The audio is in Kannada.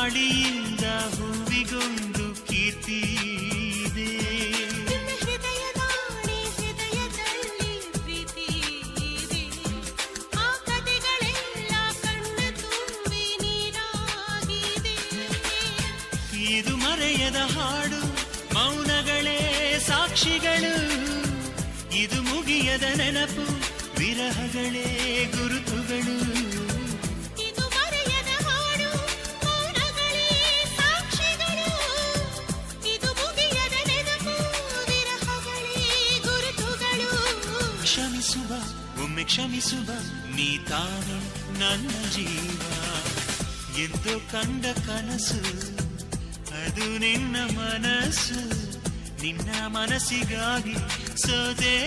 ಗಾಳಿಯಿಂದ ಹೂವಿಗೊಂದು ಕೀರ್ತಿ ಇದೆ. ಹೃದಯದಾಣೆ ಹೃದಯದಲ್ಲಿ ಪ್ರೀತಿ ಇದೆ. ಆ ಕಥೆಗಳೆಲ್ಲ ಕಣ್ಣ ತುಂಬಿ ನೀರಾಗಿದೆ. ಇದು ಮರೆಯದ ಹಾಡು, ಮೌನಗಳೇ ಸಾಕ್ಷಿಗಳು. ಇದು ಮುಗಿಯದ ನೆನಪು, ವಿರಹಗಳೇ ಗುರುತುಗಳು. ಇದು ಮರೆಯದ ಹಾಡು, ಮೌನಗಳೇ ಸಾಕ್ಷಿಗಳು. ಇದು ಮುಗಿಯದ ನೆನಪು, ವಿರಹಗಳೇ ಗುರುತುಗಳು. ಕ್ಷಮಿಸುವ, ಒಮ್ಮೆ ಕ್ಷಮಿಸುವ, ನೀ ತಾನೆ ನನ್ನ ಜೀವ. ಎಂದು ಕಂಡ ಕನಸು ಅದು ನಿನ್ನ ಮನಸ್ಸು. ನಿನ್ನ ಮನಸ್ಸಿಗಾಗಿ ಸೋದೆ.